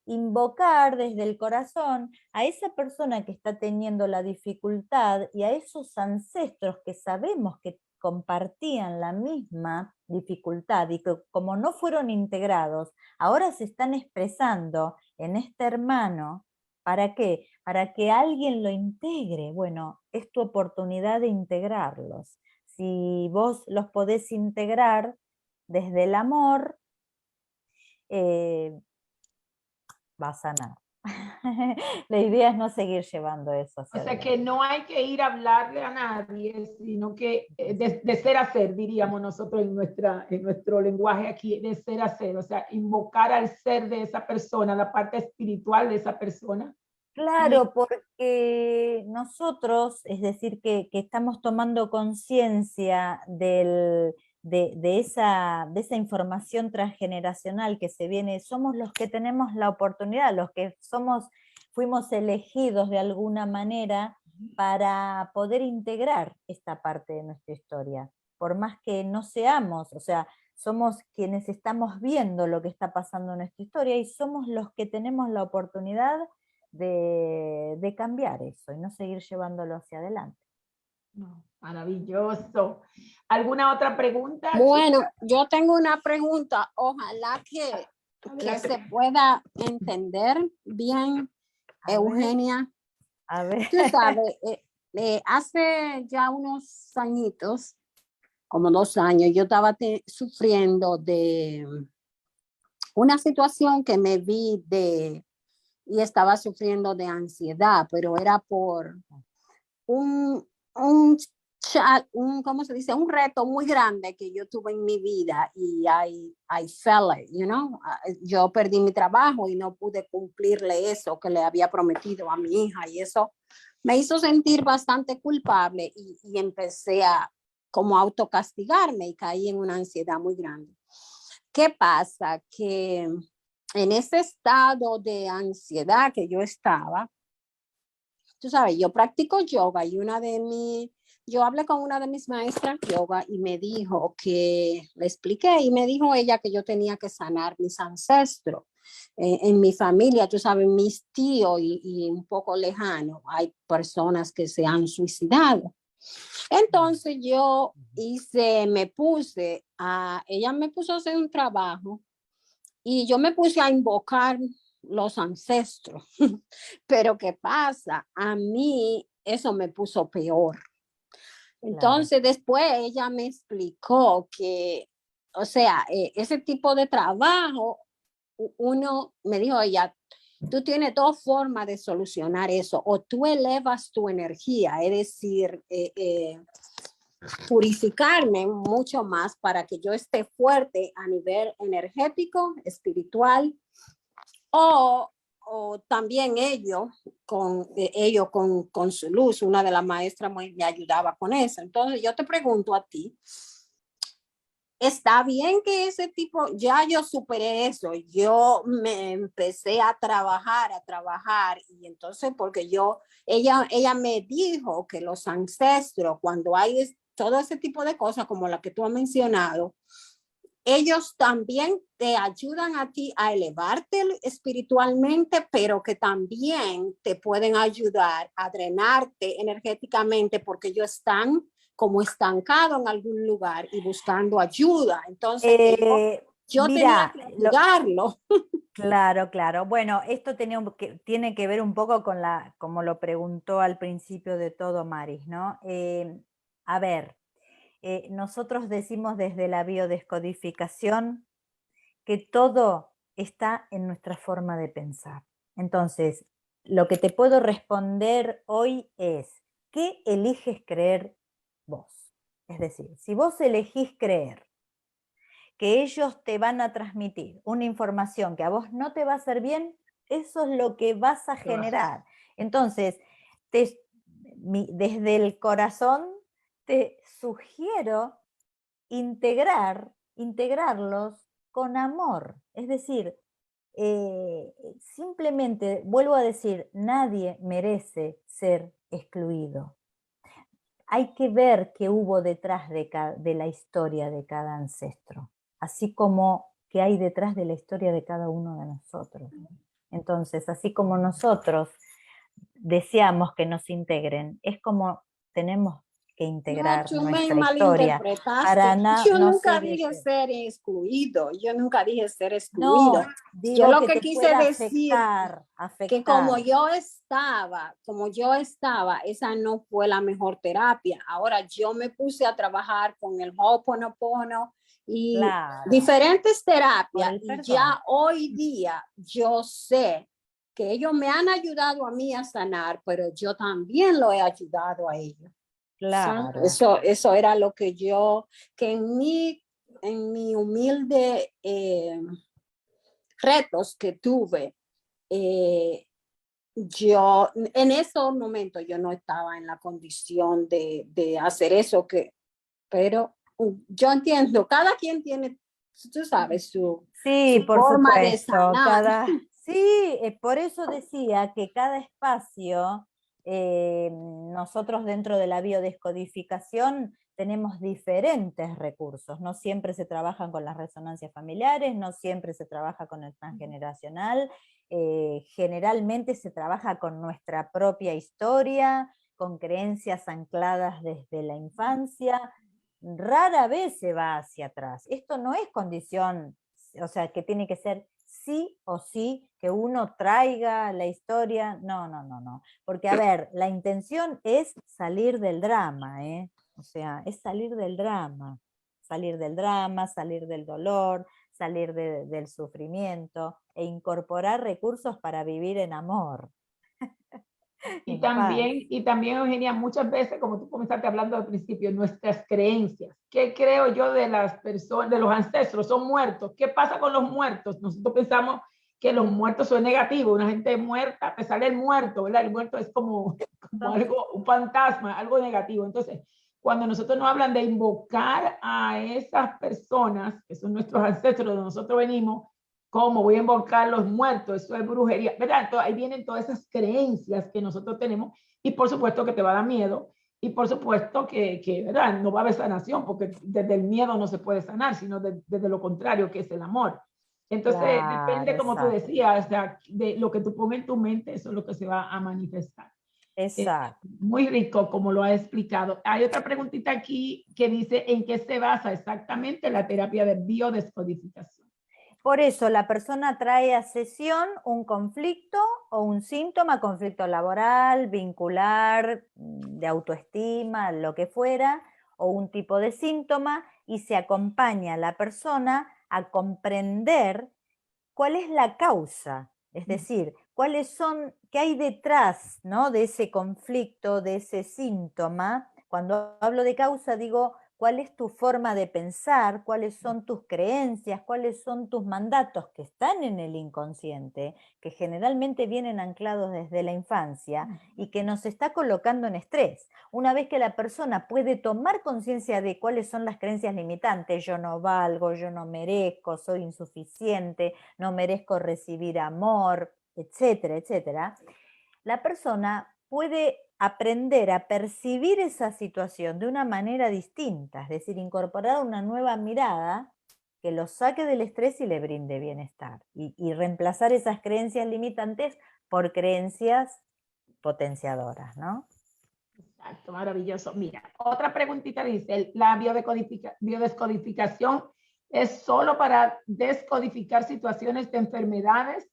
invocar desde el corazón a esa persona que está teniendo la dificultad y a esos ancestros que sabemos que compartían la misma dificultad y que como no fueron integrados, ahora se están expresando en este hermano. ¿Para qué? Para que alguien lo integre. Bueno, es tu oportunidad de integrarlos. Si vos los podés integrar desde el amor, va a sanar. La idea es no seguir llevando eso hacia sea, adelante. que no hay que ir a hablarle a nadie, sino que de ser a ser, diríamos nosotros en nuestro lenguaje aquí, de ser a ser, o sea, invocar al ser de esa persona, la parte espiritual de esa persona. Claro, porque nosotros, es decir, que estamos tomando conciencia de esa información transgeneracional que se viene, somos los que tenemos la oportunidad, los que fuimos elegidos de alguna manera para poder integrar esta parte de nuestra historia, por más que no seamos, o sea, somos quienes estamos viendo lo que está pasando en nuestra historia y somos los que tenemos la oportunidad de cambiar eso y no seguir llevándolo hacia adelante. No, maravilloso. ¿Alguna otra pregunta? Bueno, yo tengo una pregunta. Ojalá que se pueda entender bien, Eugenia. A ver. Tú sabes, hace ya unos añitos, como 2 años, yo estaba sufriendo de una situación que me vi y estaba sufriendo de ansiedad, pero era por un ¿cómo se dice? Un reto muy grande que yo tuve en mi vida y I fell it, you know? Yo perdí mi trabajo y no pude cumplirle eso que le había prometido a mi hija y eso me hizo sentir bastante culpable y empecé a como autocastigarme y caí en una ansiedad muy grande. ¿Qué pasa? Que en ese estado de ansiedad que yo estaba, tú sabes, yo practico yoga y yo hablé con una de mis maestras yoga y me dijo le expliqué y me dijo ella que yo tenía que sanar mis ancestros. En mi familia, tú sabes, mis tíos y un poco lejano, hay personas que se han suicidado. Entonces ella me puso a hacer un trabajo y yo me puse a invocar los ancestros. Pero ¿qué pasa? A mí eso me puso peor. Entonces después ella me explicó que, o sea, ese tipo de trabajo, me dijo ella, tú tienes 2 formas de solucionar eso, o tú elevas tu energía, es decir, purificarme mucho más para que yo esté fuerte a nivel energético, espiritual, o también ellos con su luz, una de las maestras me ayudaba con eso. Entonces yo te pregunto a ti, ¿está bien que ese tipo, ya yo superé eso, yo me empecé a trabajar y entonces porque ella me dijo que los ancestros, cuando hay todo ese tipo de cosas como la que tú has mencionado, ellos también te ayudan a ti a elevarte espiritualmente, pero que también te pueden ayudar a drenarte energéticamente porque ellos están como estancados en algún lugar y buscando ayuda. Entonces, yo tenía que ayudarlo. Claro. Bueno, esto tiene que ver un poco con como lo preguntó al principio de todo Maris, ¿no? A ver, nosotros decimos desde la biodescodificación que todo está en nuestra forma de pensar. Entonces, lo que te puedo responder hoy es, ¿qué eliges creer vos? Es decir, si vos elegís creer que ellos te van a transmitir una información que a vos no te va a hacer bien, eso es lo que vas a generar. Entonces, desde el corazón te sugiero integrarlos con amor. Es decir, simplemente, vuelvo a decir, nadie merece ser excluido. Hay que ver qué hubo detrás de la historia de cada ancestro, así como que hay detrás de la historia de cada uno de nosotros. Entonces, así como nosotros deseamos que nos integren, es como tenemos que integrar tú me nuestra historia. Para yo no nunca ser dije ese. ser excluido, yo nunca dije ser excluido. No, Yo digo lo que que te quise pueda decir afectar. que como yo estaba, esa no fue la mejor terapia. Ahora yo me puse a trabajar con el Ho'oponopono y Claro, diferentes por terapias, el y perdón. ya hoy día yo sé que ellos me han ayudado a mí a sanar, pero yo también lo he ayudado a ellos. Claro. Eso era lo que que en mi humilde retos que tuve, yo en esos momentos yo no estaba en la condición de hacer eso, pero yo entiendo, cada quien tiene, tú sabes, Sí, su por forma de supuesto. sanar. Sí, por eso decía que cada espacio, nosotros dentro de la biodescodificación tenemos diferentes recursos. No siempre se trabajan con las resonancias familiares, no siempre se trabaja con el transgeneracional, generalmente se trabaja con nuestra propia historia, con creencias ancladas desde la infancia. Rara vez se va hacia atrás. Esto no es condición, o sea, que tiene que ser sí o sí que uno traiga la historia. No, no, no, no. Porque, a ver, la intención es salir del drama, ¿eh? O sea, es salir del drama, salir del dolor, salir del sufrimiento e incorporar recursos para vivir en amor. Y En paz. también, Eugenia, muchas veces, como tú comenzaste hablando al principio, nuestras creencias. ¿Qué creo yo de las personas, de los ancestros? Son muertos. ¿Qué pasa con los muertos? Nosotros pensamos que los muertos son negativos. Una gente muerta, te sale el muerto, ¿verdad? El muerto es como algo, un fantasma, algo negativo. Entonces, cuando nosotros nos hablan de invocar a esas personas, que son nuestros ancestros, de donde nosotros venimos, ¿cómo voy a invocar a los muertos? Eso es brujería, ¿verdad? Entonces, ahí vienen todas esas creencias que nosotros tenemos y por supuesto que te va a dar miedo y por supuesto que ¿verdad? No va a haber sanación porque desde el miedo no se puede sanar, sino desde lo contrario que es el amor. Entonces, Claro, depende, como tú exacto. decías, o sea, de lo que tú pongas en tu mente, eso es lo que se va a manifestar. Exacto. Muy rico, como lo ha explicado. Hay otra preguntita aquí que dice, ¿en qué se basa exactamente la terapia de biodescodificación? Por eso la persona trae a sesión un conflicto o un síntoma, conflicto laboral, vincular, de autoestima, lo que fuera, o un tipo de síntoma, y se acompaña a la persona a comprender cuál es la causa, es decir, qué hay detrás, ¿no?, de ese conflicto, de ese síntoma. Cuando hablo de causa digo, ¿cuál es tu forma de pensar? ¿Cuáles son tus creencias? ¿Cuáles son tus mandatos que están en el inconsciente, que generalmente vienen anclados desde la infancia y que nos está colocando en estrés? Una vez que la persona puede tomar conciencia de cuáles son las creencias limitantes, yo no valgo, yo no merezco, soy insuficiente, no merezco recibir amor, etcétera, etcétera, la persona puede aprender a percibir esa situación de una manera distinta, es decir, incorporar una nueva mirada que lo saque del estrés y le brinde bienestar, y reemplazar esas creencias limitantes por creencias potenciadoras, ¿no? Exacto, maravilloso. Mira, otra preguntita dice, ¿la biodescodificación es solo para descodificar situaciones de enfermedades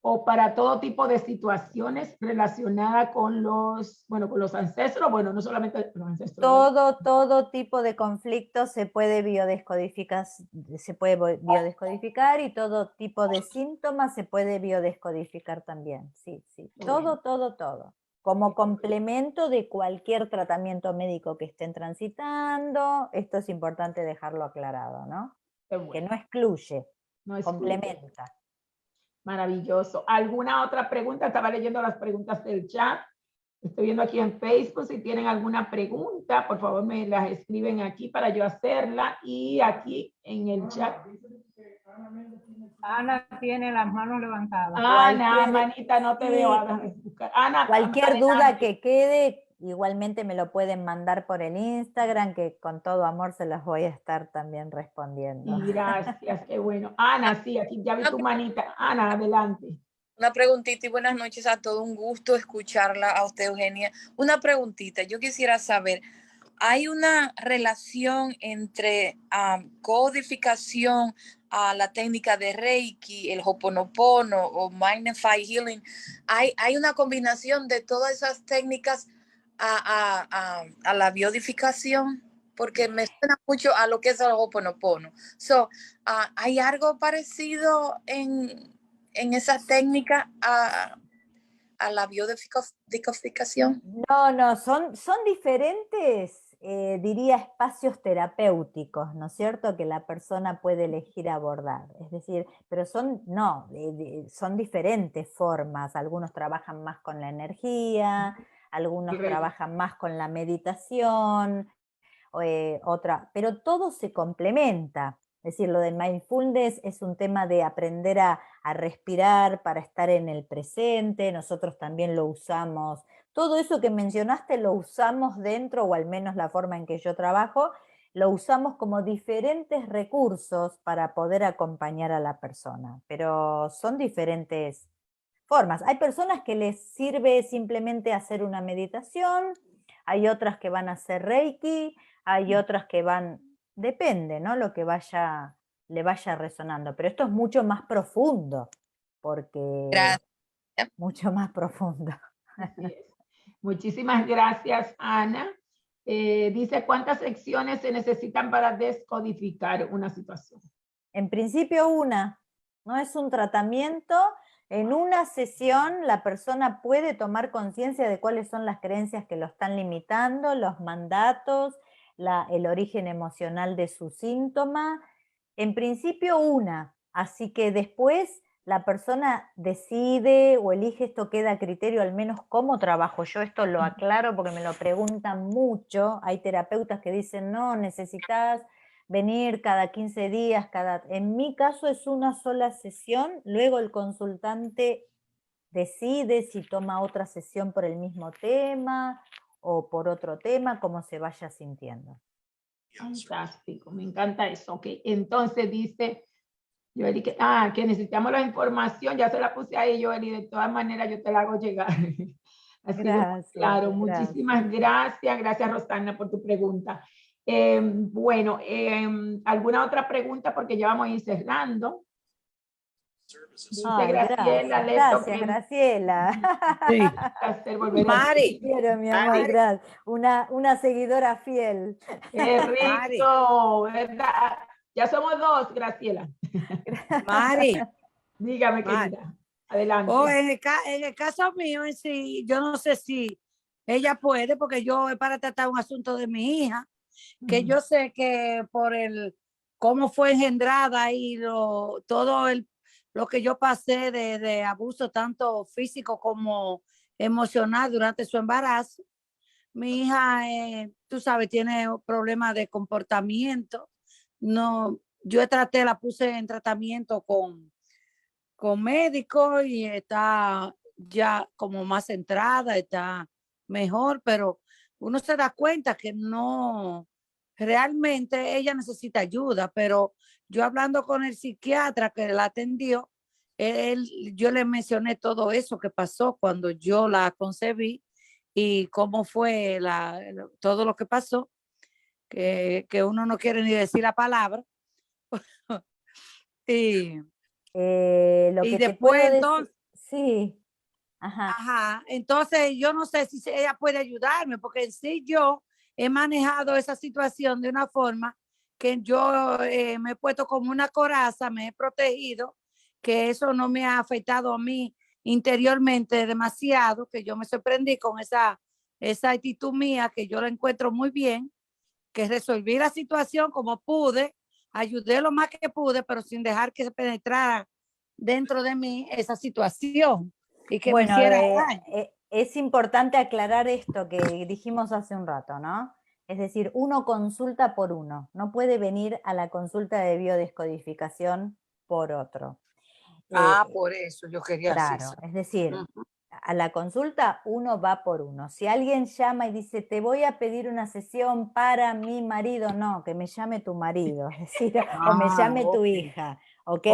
o para todo tipo de situaciones relacionadas con con los ancestros, bueno, no solamente los ancestros. Todo tipo de conflictos se puede biodescodificar y todo tipo de síntomas se puede biodescodificar también. Sí, sí. Todo. Como complemento de cualquier tratamiento médico que estén transitando, esto es importante dejarlo aclarado, ¿no? Que no excluye, complementa. Maravilloso. ¿Alguna otra pregunta? Estaba leyendo las preguntas del chat. Estoy viendo aquí en Facebook. Si tienen alguna pregunta, por favor me las escriben aquí para yo hacerla. Y aquí en el chat. Ana tiene las manos levantadas. Ana, manita, no te veo. Ana, cualquier duda que quede, igualmente me lo pueden mandar por el Instagram, que con todo amor se las voy a estar también respondiendo. Gracias, qué bueno. Ana, sí, aquí ya vi tu manita. Ana, adelante. Una preguntita y buenas noches a todos. Un gusto escucharla a usted, Eugenia. Una preguntita. Yo quisiera saber, ¿hay una relación entre codificación a la técnica de Reiki, el Ho'oponopono o Magnify Healing? ¿Hay una combinación de todas esas técnicas a la biodificación? Porque me suena mucho a lo que es el Ho'oponopono. ¿Hay algo parecido en esa técnica a la biodescodificación? No, son diferentes, diría, espacios terapéuticos, ¿no es cierto?, que la persona puede elegir abordar. Es decir, pero son diferentes formas. Algunos trabajan más con la energía, algunos trabajan más con la meditación, pero todo se complementa. Es decir, lo del mindfulness es un tema de aprender a respirar para estar en el presente. Nosotros también lo usamos. Todo eso que mencionaste lo usamos dentro, o al menos la forma en que yo trabajo, lo usamos como diferentes recursos para poder acompañar a la persona. Pero son diferentes formas. Hay personas que les sirve simplemente hacer una meditación, hay otras que van a hacer Reiki, hay otras que depende, ¿no? Lo que le vaya resonando. Pero esto es mucho más profundo, porque Gracias. mucho más profundo. Muchísimas gracias, Ana. Dice, ¿cuántas secciones se necesitan para descodificar una situación? En principio no es un tratamiento. En una sesión la persona puede tomar conciencia de cuáles son las creencias que lo están limitando, los mandatos, el origen emocional de su síntoma. En principio así que después la persona decide o elige, esto queda a criterio, al menos cómo trabajo yo, esto lo aclaro porque me lo preguntan mucho. Hay terapeutas que dicen, no, necesitas venir cada 15 días, en mi caso es una sola sesión, luego el consultante decide si toma otra sesión por el mismo tema o por otro tema, como se vaya sintiendo. Fantástico, me encanta eso. Ok, entonces dice Joely que necesitamos la información, ya se la puse ahí, Joely, de todas maneras yo te la hago llegar. Así gracias, claro, gracias. Muchísimas gracias Rosana por tu pregunta. ¿Alguna otra pregunta? Porque ya vamos a ir cerrando. Dice Graciela, gracias, Graciela. Sí. Mari. Quiero, mi amor, gracias. Una seguidora fiel. Qué rico, ¿verdad? Ya somos dos, Graciela. Mari. Dígame, querida. Adelante. En el caso mío, sí, yo no sé si ella puede, porque yo es para tratar un asunto de mi hija, que yo sé que por cómo fue engendrada y todo lo que yo pasé de abuso tanto físico como emocional durante su embarazo. Mi hija, tú sabes, tiene problemas de comportamiento. No, la puse en tratamiento con médico y está ya como más centrada, está mejor, pero uno se da cuenta que no, realmente ella necesita ayuda, pero yo hablando con el psiquiatra que la atendió, yo le mencioné todo eso que pasó cuando yo la concebí y cómo fue todo lo que pasó, que uno no quiere ni decir la palabra. Lo y que después te puedo entonces, Sí. Ajá. Ajá, entonces yo no sé si ella puede ayudarme, porque en sí yo he manejado esa situación de una forma que yo me he puesto como una coraza, me he protegido, que eso no me ha afectado a mí interiormente demasiado, que yo me sorprendí con esa actitud mía, que yo la encuentro muy bien, que resolví la situación como pude, ayudé lo más que pude, pero sin dejar que se penetrara dentro de mí esa situación y que me Bueno, hiciera daño. es importante aclarar esto que dijimos hace un rato, ¿no? Es decir, uno consulta por uno, no puede venir a la consulta de biodescodificación por otro. Por eso yo quería hacer Claro, eso. es decir, a la consulta uno va por uno. Si alguien llama y dice, te voy a pedir una sesión para mi marido, no, que me llame tu marido, es decir, o me llame tu hija, ¿ok?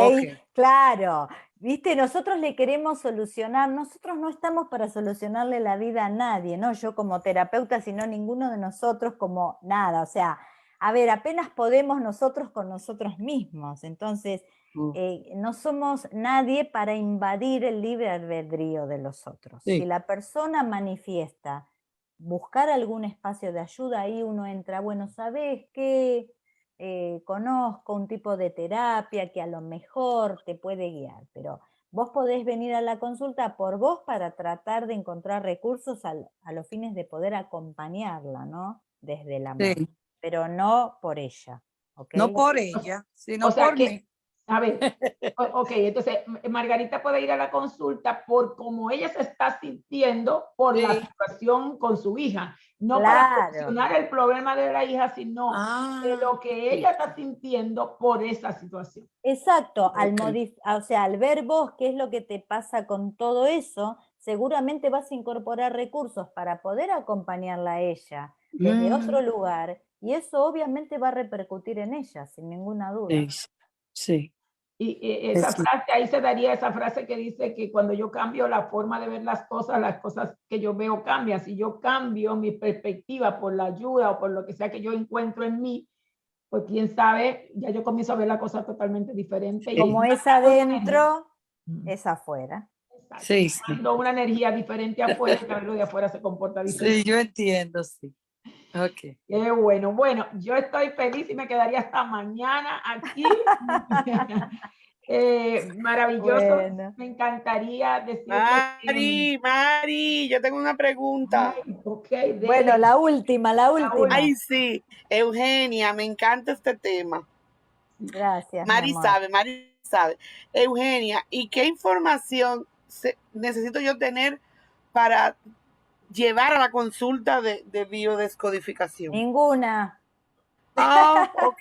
Claro, viste, nosotros le queremos solucionar, nosotros no estamos para solucionarle la vida a nadie, no yo como terapeuta, sino ninguno de nosotros como nada, o sea, a ver, apenas podemos nosotros con nosotros mismos, entonces no somos nadie para invadir el libre albedrío de los otros. Sí. Si la persona manifiesta buscar algún espacio de ayuda, ahí uno entra, bueno, ¿sabes qué? Conozco un tipo de terapia que a lo mejor te puede guiar, pero vos podés venir a la consulta por vos para tratar de encontrar recursos a los fines de poder acompañarla, ¿no? Desde el amor, Sí. pero no por ella. ¿Okay? No por ella, sino O sea por que, mí. a ver, ok, entonces Margarita puede ir a la consulta por cómo ella se está sintiendo por la situación con su hija, no para Claro. solucionar el problema de la hija, sino de lo que ella está sintiendo por esa situación. Exacto, o sea, al ver vos qué es lo que te pasa con todo eso, seguramente vas a incorporar recursos para poder acompañarla a ella desde otro lugar, y eso obviamente va a repercutir en ella, sin ninguna duda. Sí. Y esa frase, ahí se daría esa frase que dice que cuando yo cambio la forma de ver las cosas que yo veo cambian. Si yo cambio mi perspectiva por la ayuda o por lo que sea que yo encuentro en mí, pues quién sabe, ya yo comienzo a ver la cosa totalmente diferente. Como Y es adentro, es afuera. Sí, sí. dando una energía diferente afuera, y lo de afuera se comporta diferente. Sí, yo entiendo, sí. Ok. Qué bueno. Bueno, yo estoy feliz y me quedaría hasta mañana aquí. Maravilloso. Bueno. Me encantaría decirle Mari, yo tengo una pregunta. Ay, ok, Bueno, la última. Ay, sí, Eugenia, me encanta este tema. Gracias, Mari sabe. Eugenia, ¿y qué información necesito yo tener para llevar a la consulta de biodescodificación? Ninguna. Ok.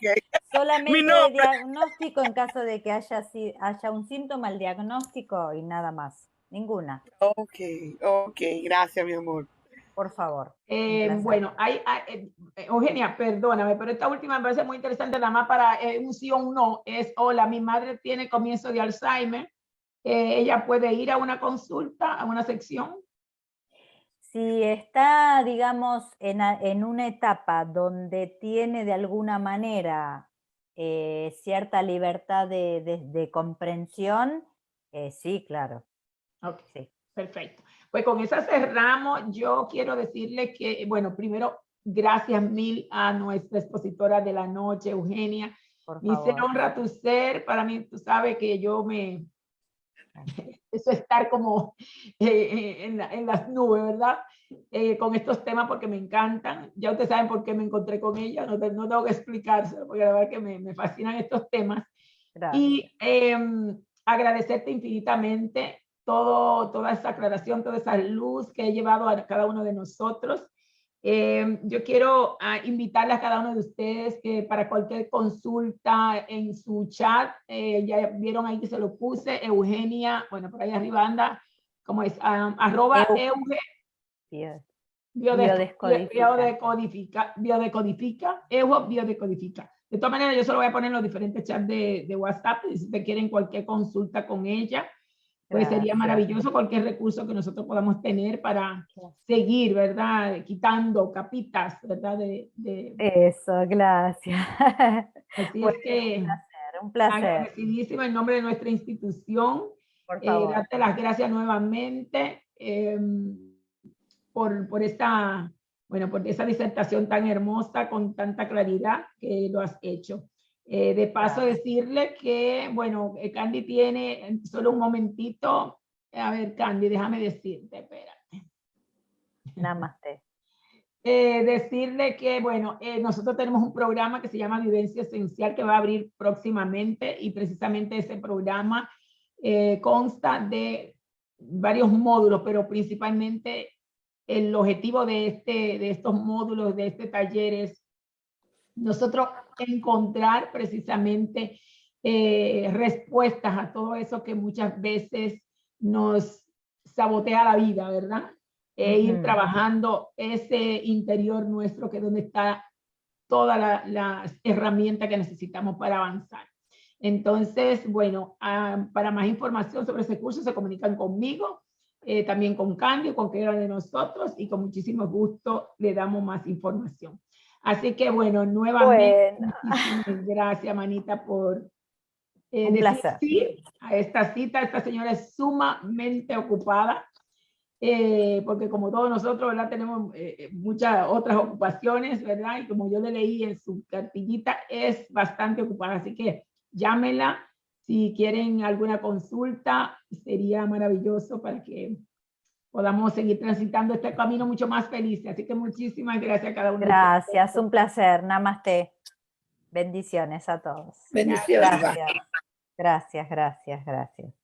Solamente diagnóstico en caso de que haya un síntoma, el diagnóstico y nada más. Ninguna. Ok, gracias, mi amor. Por favor. Bueno, Eugenia, perdóname, pero esta última me parece muy interesante, nada más para un sí o un no. Hola, mi madre tiene comienzo de Alzheimer. Ella puede ir a una consulta, a una sección. Si está, digamos, en una etapa donde tiene de alguna manera cierta libertad de comprensión, sí, claro. Ok, sí. Perfecto. Pues con esa cerramos. Yo quiero decirle que, bueno, primero, gracias mil a nuestra expositora de la noche, Eugenia. Por Mi ser favor. honra tu ser. Para mí, tú sabes que eso es estar como en las nubes, ¿verdad? Con estos temas porque me encantan. Ya ustedes saben por qué me encontré con ella, no tengo que explicárselo, porque la verdad que me fascinan estos temas. Gracias. Y agradecerte infinitamente toda esa aclaración, toda esa luz que he llevado a cada uno de nosotros. Yo quiero invitarles a cada uno de ustedes que para cualquier consulta en su chat, ya vieron ahí que se lo puse, Eugenia, bueno, por ahí arriba anda, como es, arroba Euge, biodecodifica, Euge biodecodifica. De todas maneras, yo se lo voy a poner en los diferentes chats de WhatsApp, y si ustedes quieren cualquier consulta con ella, pues sería maravilloso cualquier recurso que nosotros podamos tener para seguir, ¿verdad? Quitando capitas, ¿verdad? Eso, gracias. Así Bueno, es que un placer. agradecidísima en nombre de nuestra institución Por favor. Darte las gracias nuevamente por esta, bueno, por esa disertación tan hermosa, con tanta claridad que lo has hecho. De paso, Gracias. decirle que, bueno, Candy tiene solo un momentito. A ver, Candy, déjame decirte, espérate. Namaste. Decirle que, bueno, nosotros tenemos un programa que se llama Vivencia Esencial que va a abrir próximamente, y precisamente ese programa consta de varios módulos, pero principalmente el objetivo de estos módulos, de este taller, es nosotros encontrar precisamente respuestas a todo eso que muchas veces nos sabotea la vida, ¿verdad? Ir trabajando ese interior nuestro, que es donde está todas las herramientas que necesitamos para avanzar. Entonces, bueno, para más información sobre ese curso se comunican conmigo, también con Candy, con cualquiera de nosotros, y con muchísimo gusto le damos más información. Así que, bueno, nuevamente, muchísimas gracias, Manita, por un placer. sí a esta cita. Esta señora es sumamente ocupada, porque como todos nosotros, ¿verdad? Tenemos muchas otras ocupaciones, ¿verdad? Y como yo le leí en su cartillita, es bastante ocupada. Así que llámenla si quieren alguna consulta. Sería maravilloso para que podamos seguir transitando este camino mucho más feliz. Así que muchísimas gracias a cada uno. Gracias, un placer. Namaste. Bendiciones a todos. Bendiciones. Gracias. Gracias, gracias, gracias.